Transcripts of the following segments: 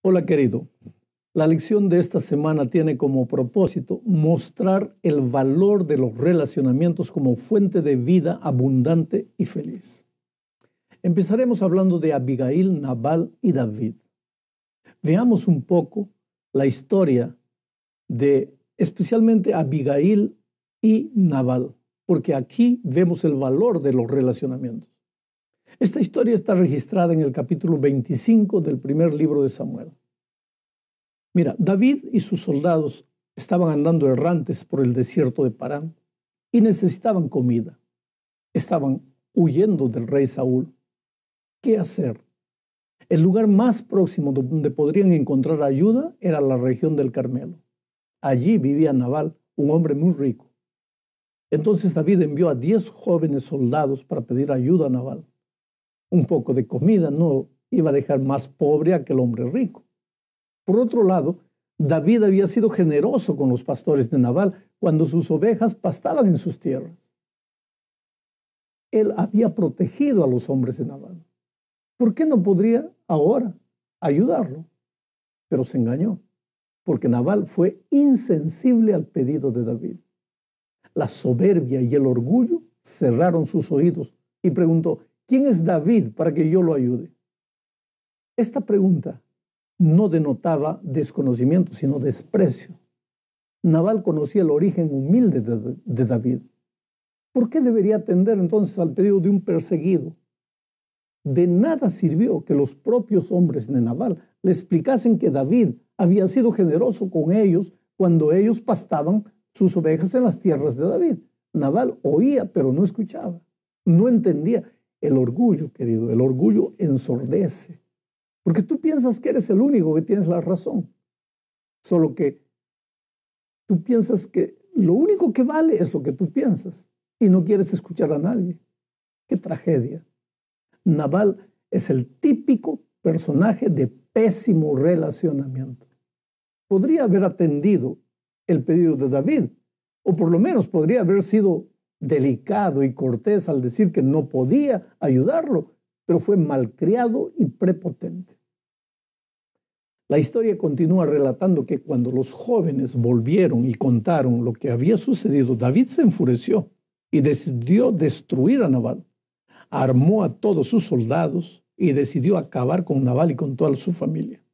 Hola querido, la lección de esta semana tiene como propósito mostrar el valor de los relacionamientos como fuente de vida abundante y feliz. Empezaremos hablando de Abigail, Nabal y David. Veamos un poco la historia de especialmente Abigail y Nabal, porque aquí vemos el valor de los relacionamientos. Esta historia está registrada en el capítulo 25 del primer libro de Samuel. Mira, David y sus soldados estaban andando errantes por el desierto de Parán y necesitaban comida. Estaban huyendo del rey Saúl. ¿Qué hacer? El lugar más próximo donde podrían encontrar ayuda era la región del Carmelo. Allí vivía Nabal, un hombre muy rico. Entonces David envió a 10 jóvenes soldados para pedir ayuda a Nabal. Un poco de comida no iba a dejar más pobre a aquel hombre rico. Por otro lado, David había sido generoso con los pastores de Nabal cuando sus ovejas pastaban en sus tierras. Él había protegido a los hombres de Nabal. ¿Por qué no podría ahora ayudarlo? Pero se engañó, porque Nabal fue insensible al pedido de David. La soberbia y el orgullo cerraron sus oídos y preguntó: ¿quién es David para que yo lo ayude? Esta pregunta no denotaba desconocimiento, sino desprecio. Nabal conocía el origen humilde de David. ¿Por qué debería atender entonces al pedido de un perseguido? De nada sirvió que los propios hombres de Nabal le explicasen que David había sido generoso con ellos cuando ellos pastaban sus ovejas en las tierras de David. Nabal oía, pero no escuchaba. No entendía. El orgullo, querido, el orgullo ensordece. Porque tú piensas que eres el único que tienes la razón. Solo que tú piensas que lo único que vale es lo que tú piensas y no quieres escuchar a nadie. ¡Qué tragedia! Nabal es el típico personaje de pésimo relacionamiento. Podría haber atendido el pedido de David, o por lo menos podría haber sido delicado y cortés al decir que no podía ayudarlo, pero fue malcriado y prepotente. La historia continúa relatando que cuando los jóvenes volvieron y contaron lo que había sucedido, David se enfureció y decidió destruir a Nabal. Armó a todos sus soldados y decidió acabar con Nabal y con toda su familia.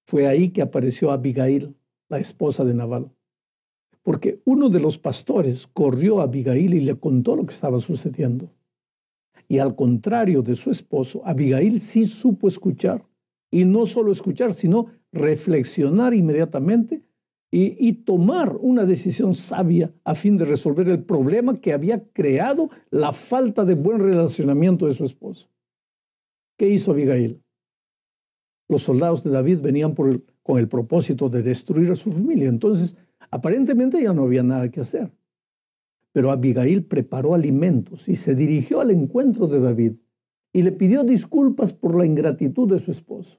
Fue ahí que apareció Abigail, la esposa de Nabal, porque uno de los pastores corrió a Abigail y le contó lo que estaba sucediendo. Y al contrario de su esposo, Abigail sí supo escuchar, y no solo escuchar, sino reflexionar inmediatamente y tomar una decisión sabia a fin de resolver el problema que había creado la falta de buen relacionamiento de su esposo. ¿Qué hizo Abigail? Los soldados de David venían con el propósito de destruir a su familia, entonces aparentemente ya no había nada que hacer. Pero Abigail preparó alimentos y se dirigió al encuentro de David y le pidió disculpas por la ingratitud de su esposo.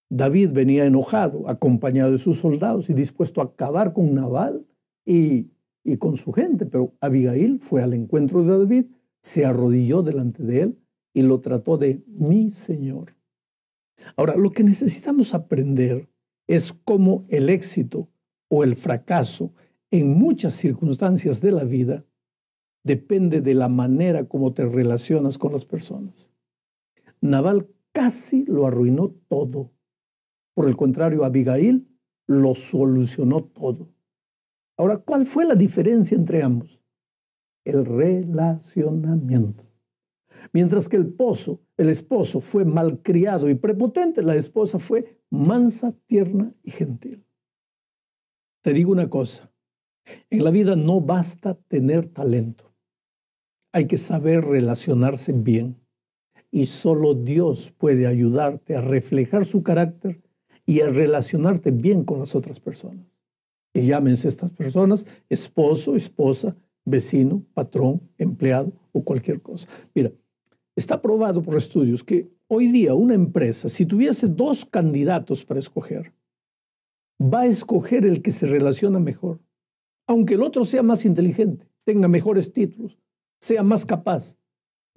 David venía enojado, acompañado de sus soldados y dispuesto a acabar con Nabal y con su gente, pero Abigail fue al encuentro de David, se arrodilló delante de él y lo trató de mi señor. Ahora, lo que necesitamos aprender es cómo el éxito o el fracaso en muchas circunstancias de la vida depende de la manera como te relacionas con las personas. Nabal casi lo arruinó todo. Por el contrario, Abigail lo solucionó todo. Ahora, ¿cuál fue la diferencia entre ambos? El relacionamiento. Mientras que el esposo fue malcriado y prepotente, la esposa fue mansa, tierna y gentil. Te digo una cosa, en la vida no basta tener talento. Hay que saber relacionarse bien. Y solo Dios puede ayudarte a reflejar su carácter y a relacionarte bien con las otras personas. Y llámense estas personas esposo, esposa, vecino, patrón, empleado o cualquier cosa. Mira, está probado por estudios que hoy día una empresa, si tuviese 2 candidatos para escoger, va a escoger el que se relaciona mejor, aunque el otro sea más inteligente, tenga mejores títulos, sea más capaz.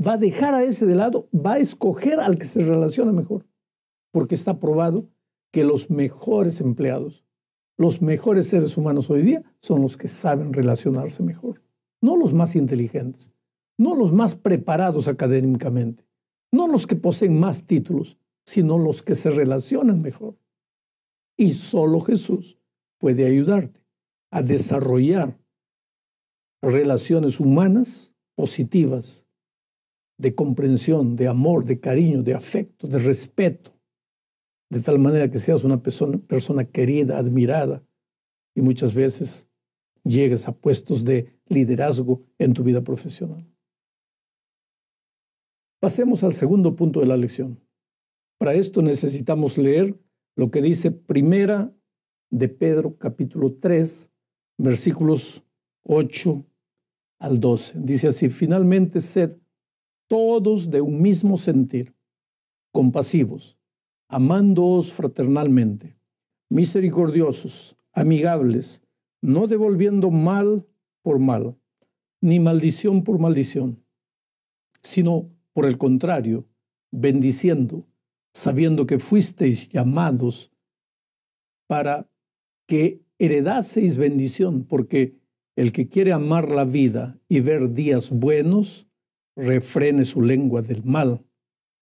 Va a dejar a ese de lado, va a escoger al que se relaciona mejor. porque está probado que los mejores empleados, los mejores seres humanos hoy día son los que saben relacionarse mejor. No los más inteligentes, no los más preparados académicamente, no los que poseen más títulos, sino los que se relacionan mejor. Y solo Jesús puede ayudarte a desarrollar relaciones humanas positivas, de comprensión, de amor, de cariño, de afecto, de respeto, de tal manera que seas una persona querida, admirada, y muchas veces llegues a puestos de liderazgo en tu vida profesional. Pasemos al segundo punto de la lección. Para esto necesitamos leer lo que dice Primera de Pedro, capítulo 3, versículos 8 al 12. Dice así: finalmente, sed todos de un mismo sentir, compasivos, amándoos fraternalmente, misericordiosos, amigables, no devolviendo mal por mal, ni maldición por maldición, sino por el contrario, bendiciendo, sabiendo que fuisteis llamados para que heredaseis bendición, porque el que quiere amar la vida y ver días buenos, refrene su lengua del mal,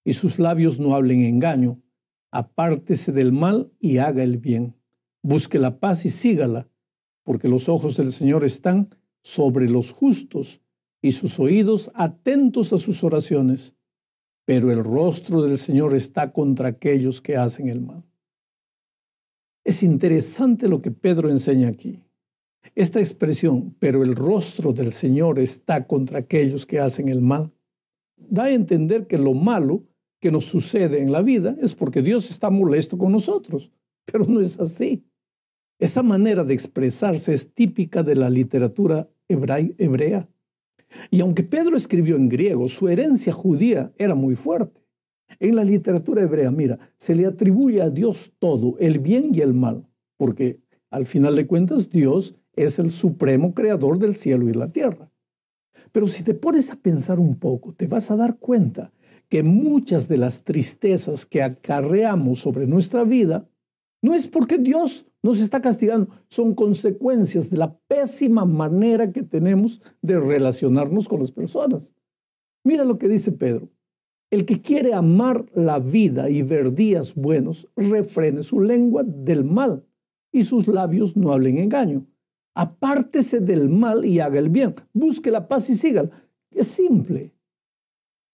y sus labios no hablen engaño. Apártese del mal y haga el bien. Busque la paz y sígala, porque los ojos del Señor están sobre los justos y sus oídos atentos a sus oraciones, pero el rostro del Señor está contra aquellos que hacen el mal. Es interesante lo que Pedro enseña aquí. Esta expresión, pero el rostro del Señor está contra aquellos que hacen el mal, da a entender que lo malo que nos sucede en la vida es porque Dios está molesto con nosotros, pero no es así. Esa manera de expresarse es típica de la literatura hebrea. Y aunque Pedro escribió en griego, su herencia judía era muy fuerte. En la literatura hebrea, mira, se le atribuye a Dios todo, el bien y el mal, porque al final de cuentas Dios es el supremo creador del cielo y la tierra. Pero si te pones a pensar un poco, te vas a dar cuenta que muchas de las tristezas que acarreamos sobre nuestra vida no es porque Dios nos está castigando, son consecuencias de la pésima manera que tenemos de relacionarnos con las personas. Mira lo que dice Pedro: el que quiere amar la vida y ver días buenos, refrene su lengua del mal y sus labios no hablen engaño. Apártese del mal y haga el bien. Busque la paz y sígala. Es simple.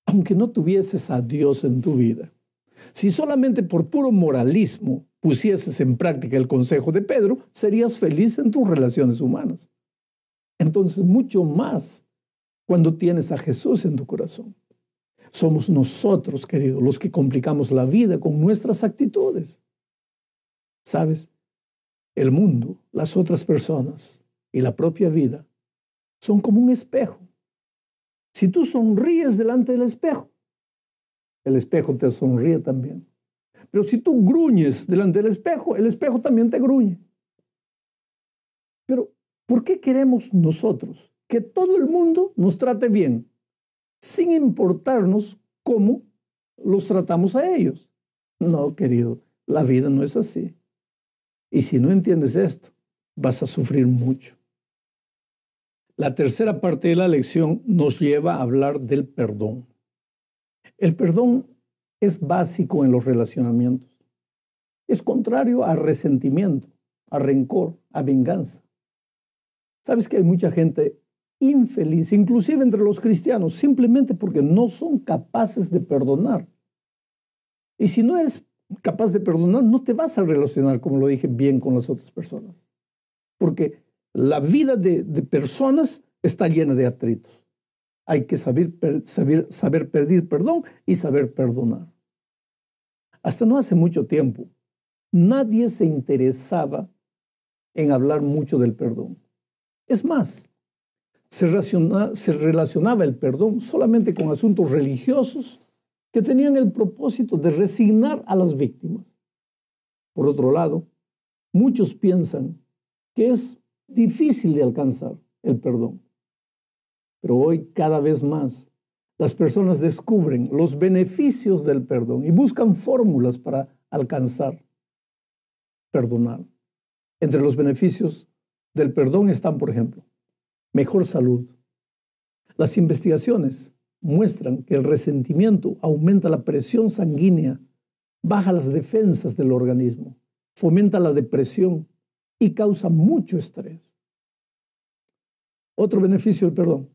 Aunque no tuvieses a Dios en tu vida, si solamente por puro moralismo pusieses en práctica el consejo de Pedro, serías feliz en tus relaciones humanas. Entonces, mucho más cuando tienes a Jesús en tu corazón. Somos nosotros, queridos, los que complicamos la vida con nuestras actitudes. ¿Sabes? El mundo, las otras personas y la propia vida son como un espejo. Si tú sonríes delante del espejo, el espejo te sonríe también. Pero si tú gruñes delante del espejo, el espejo también te gruñe. Pero, ¿por qué queremos nosotros que todo el mundo nos trate bien, sin importarnos cómo los tratamos a ellos? No, querido, la vida no es así. Y si no entiendes esto, vas a sufrir mucho. La tercera parte de la lección nos lleva a hablar del perdón. El perdón es básico en los relacionamientos. Es contrario a resentimiento, a rencor, a venganza. ¿Sabes que hay mucha gente infeliz, inclusive entre los cristianos, simplemente porque no son capaces de perdonar? Y si no eres capaz de perdonar, no te vas a relacionar, como lo dije, bien con las otras personas. Porque la vida de personas está llena de atritos. Hay que saber pedir perdón y saber perdonar. Hasta no hace mucho tiempo, nadie se interesaba en hablar mucho del perdón. Es más, se relacionaba el perdón solamente con asuntos religiosos que tenían el propósito de resignar a las víctimas. Por otro lado, muchos piensan que es difícil de alcanzar el perdón. Pero hoy, cada vez más, las personas descubren los beneficios del perdón y buscan fórmulas para alcanzar perdonar. Entre los beneficios del perdón están, por ejemplo, mejor salud. Las investigaciones muestran que el resentimiento aumenta la presión sanguínea, baja las defensas del organismo, fomenta la depresión y causa mucho estrés. Otro beneficio del perdón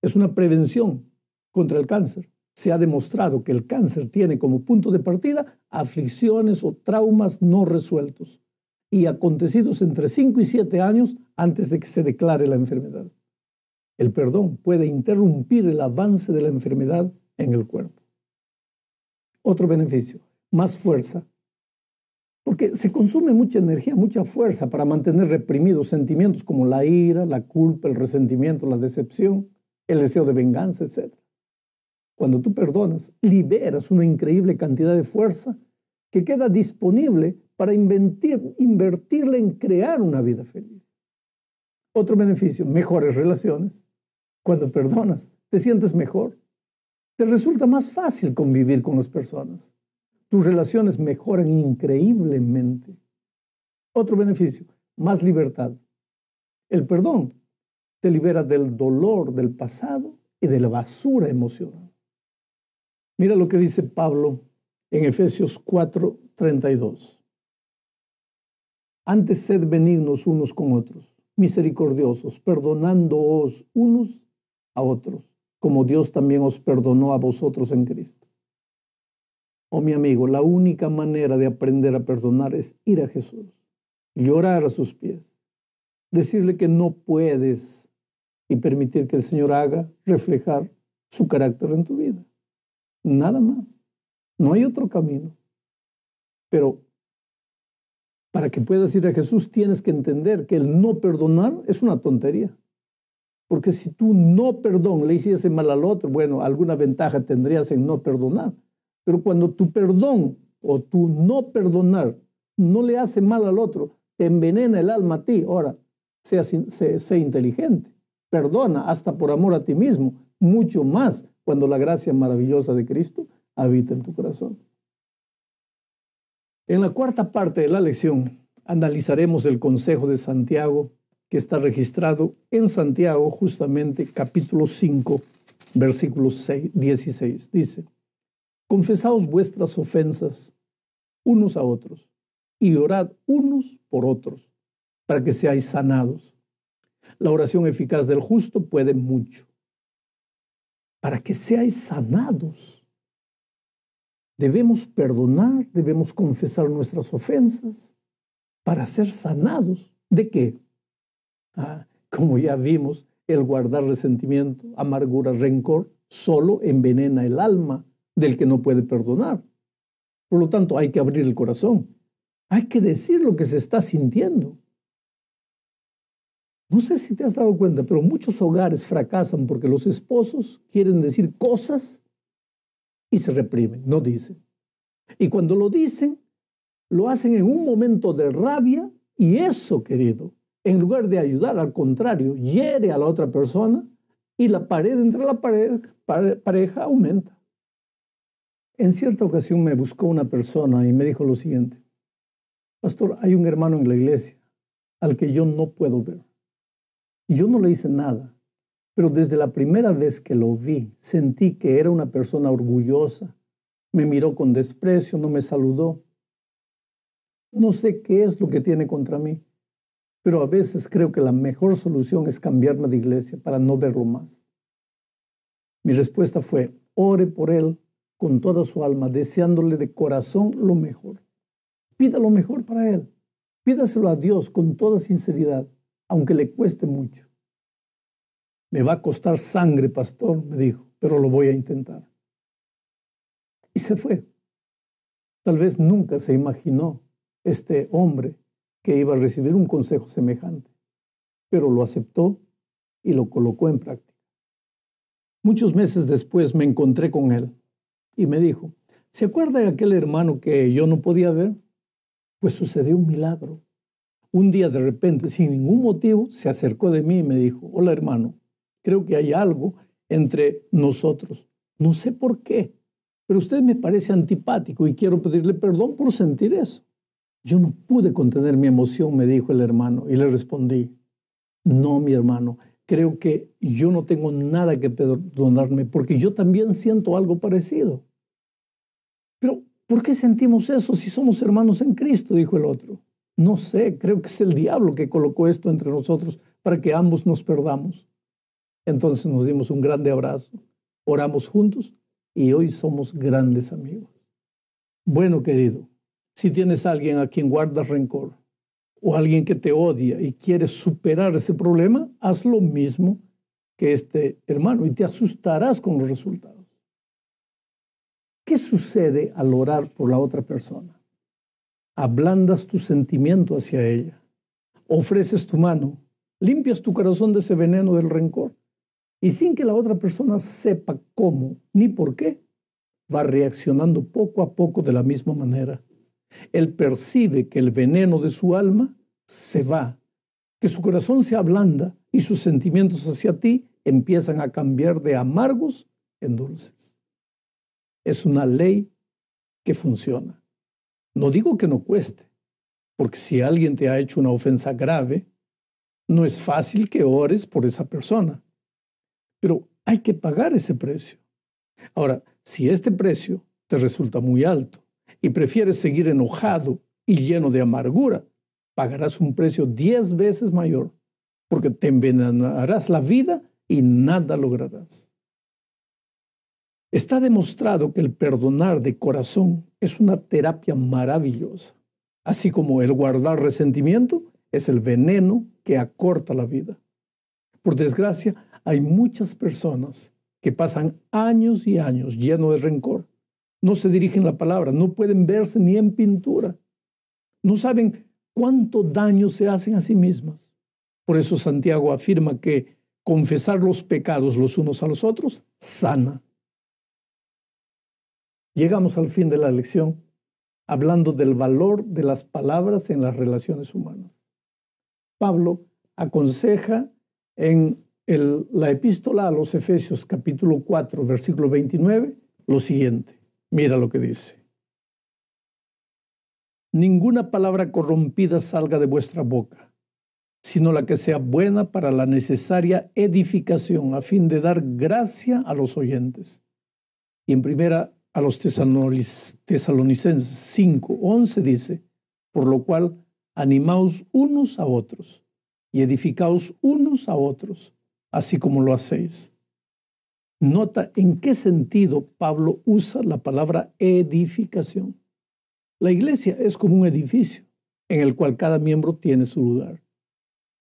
es una prevención contra el cáncer. Se ha demostrado que el cáncer tiene como punto de partida aflicciones o traumas no resueltos y acontecidos entre 5 y 7 años antes de que se declare la enfermedad. El perdón puede interrumpir el avance de la enfermedad en el cuerpo. Otro beneficio, más fuerza, porque se consume mucha energía, mucha fuerza para mantener reprimidos sentimientos como la ira, la culpa, el resentimiento, la decepción, el deseo de venganza, etc. Cuando tú perdonas, liberas una increíble cantidad de fuerza que queda disponible para invertirla en crear una vida feliz. Otro beneficio, mejores relaciones. Cuando perdonas, te sientes mejor. Te resulta más fácil convivir con las personas. Tus relaciones mejoran increíblemente. Otro beneficio, más libertad. El perdón te libera del dolor del pasado y de la basura emocional. Mira lo que dice Pablo en Efesios 4:32. Antes sed benignos unos con otros, misericordiosos, perdonándoos unos a otros, como Dios también os perdonó a vosotros en Cristo. Oh, mi amigo, la única manera de aprender a perdonar es ir a Jesús, llorar a sus pies, decirle que no puedes y permitir que el Señor haga reflejar su carácter en tu vida. Nada más. No hay otro camino. Pero para que puedas ir a Jesús tienes que entender que el no perdonar es una tontería. Porque si tú no le hiciese mal al otro, bueno, alguna ventaja tendrías en no perdonar. Pero cuando tu perdón o tu no perdonar no le hace mal al otro, te envenena el alma a ti. Ahora, sé inteligente. Perdona hasta por amor a ti mismo, mucho más cuando la gracia maravillosa de Cristo habita en tu corazón. En la cuarta parte de la lección analizaremos el consejo de Santiago, que está registrado en Santiago, justamente capítulo 5, versículo 16. Dice: confesaos vuestras ofensas unos a otros y orad unos por otros para que seáis sanados. La oración eficaz del justo puede mucho. Para que seáis sanados. Debemos perdonar, debemos confesar nuestras ofensas para ser sanados. ¿De qué? Como ya vimos, el guardar resentimiento, amargura, rencor, solo envenena el alma del que no puede perdonar. Por lo tanto, hay que abrir el corazón. Hay que decir lo que se está sintiendo. No sé si te has dado cuenta, pero muchos hogares fracasan porque los esposos quieren decir cosas y se reprimen, no dicen. Y cuando lo dicen, lo hacen en un momento de rabia y eso, querido, en lugar de ayudar, al contrario, hiere a la otra persona y la pared entre la pareja aumenta. En cierta ocasión me buscó una persona y me dijo lo siguiente: pastor, hay un hermano en la iglesia al que yo no puedo ver. Yo no le hice nada, pero desde la primera vez que lo vi, sentí que era una persona orgullosa. Me miró con desprecio, no me saludó. No sé qué es lo que tiene contra mí, pero a veces creo que la mejor solución es cambiarme de iglesia para no verlo más. Mi respuesta fue: ore por él con toda su alma, deseándole de corazón lo mejor. Pida lo mejor para él. Pídaselo a Dios con toda sinceridad, aunque le cueste mucho. Me va a costar sangre, pastor, me dijo, pero lo voy a intentar. Y se fue. Tal vez nunca se imaginó este hombre que iba a recibir un consejo semejante, pero lo aceptó y lo colocó en práctica. Muchos meses después me encontré con él y me dijo: ¿se acuerda de aquel hermano que yo no podía ver? Pues sucedió un milagro. Un día de repente, sin ningún motivo, se acercó de mí y me dijo: hola hermano, creo que hay algo entre nosotros. No sé por qué, pero usted me parece antipático y quiero pedirle perdón por sentir eso. Yo no pude contener mi emoción, me dijo el hermano, y le respondí, no, mi hermano, creo que yo no tengo nada que perdonarme porque yo también siento algo parecido. Pero, ¿por qué sentimos eso si somos hermanos en Cristo?, dijo el otro. No sé, creo que es el diablo que colocó esto entre nosotros para que ambos nos perdamos. Entonces nos dimos un grande abrazo, oramos juntos y hoy somos grandes amigos. Bueno, querido, si tienes a alguien a quien guardas rencor o alguien que te odia y quieres superar ese problema, haz lo mismo que este hermano y te asustarás con los resultados. ¿Qué sucede al orar por la otra persona? Ablandas tu sentimiento hacia ella, ofreces tu mano, limpias tu corazón de ese veneno del rencor y sin que la otra persona sepa cómo ni por qué, va reaccionando poco a poco de la misma manera. Él percibe que el veneno de su alma se va, que su corazón se ablanda y sus sentimientos hacia ti empiezan a cambiar de amargos en dulces. Es una ley que funciona. No digo que no cueste, porque si alguien te ha hecho una ofensa grave, no es fácil que ores por esa persona, pero hay que pagar ese precio. Ahora, si este precio te resulta muy alto y prefieres seguir enojado y lleno de amargura, pagarás un precio 10 veces mayor, porque te envenenarás la vida y nada lograrás. Está demostrado que el perdonar de corazón es una terapia maravillosa, así como el guardar resentimiento es el veneno que acorta la vida. Por desgracia, hay muchas personas que pasan años y años llenos de rencor. No se dirigen la palabra, no pueden verse ni en pintura. No saben cuánto daño se hacen a sí mismas. Por eso Santiago afirma que confesar los pecados los unos a los otros sana. Llegamos al fin de la lección hablando del valor de las palabras en las relaciones humanas. Pablo aconseja en la epístola a los Efesios capítulo 4, versículo 29, lo siguiente. Mira lo que dice. Ninguna palabra corrompida salga de vuestra boca, sino la que sea buena para la necesaria edificación a fin de dar gracia a los oyentes. Y en primera a los Tesalonicenses 5, 11 dice, por lo cual animaos unos a otros y edificaos unos a otros, así como lo hacéis. Nota en qué sentido Pablo usa la palabra edificación. La iglesia es como un edificio en el cual cada miembro tiene su lugar,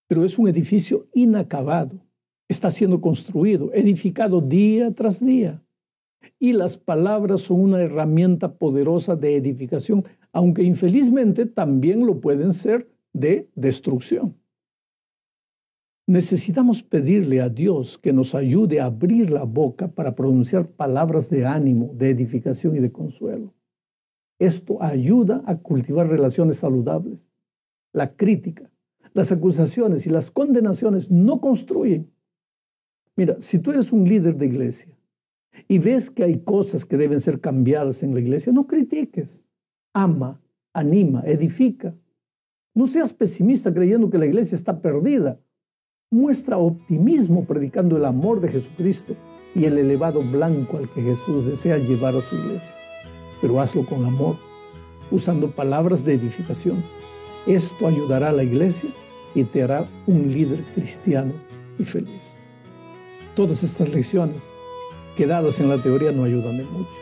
pero es un edificio inacabado. Está siendo construido, edificado día tras día. Y las palabras son una herramienta poderosa de edificación, aunque infelizmente también lo pueden ser de destrucción. Necesitamos pedirle a Dios que nos ayude a abrir la boca para pronunciar palabras de ánimo, de edificación y de consuelo. Esto ayuda a cultivar relaciones saludables. La crítica, las acusaciones y las condenaciones no construyen. Mira, si tú eres un líder de iglesia y ves que hay cosas que deben ser cambiadas en la iglesia, no critiques. Ama, anima, edifica. No seas pesimista creyendo que la iglesia está perdida. Muestra optimismo predicando el amor de Jesucristo y el elevado blanco al que Jesús desea llevar a su iglesia. Pero hazlo con amor, usando palabras de edificación. Esto ayudará a la iglesia y te hará un líder cristiano y feliz. Todas estas lecciones quedadas en la teoría no ayudan de mucho.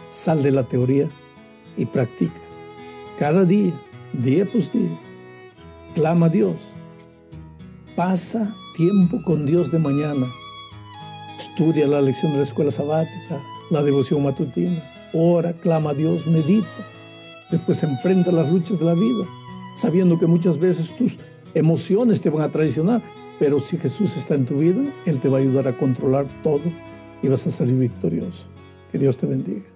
Sal de la teoría y practica. Cada día, día por día, clama a Dios. Pasa tiempo con Dios de mañana. Estudia la lección de la escuela sabática, la devoción matutina. Ora, clama a Dios, medita. Después enfrenta las luchas de la vida, sabiendo que muchas veces tus emociones te van a traicionar, pero si Jesús está en tu vida, Él te va a ayudar a controlar todo y vas a salir victorioso. Que Dios te bendiga.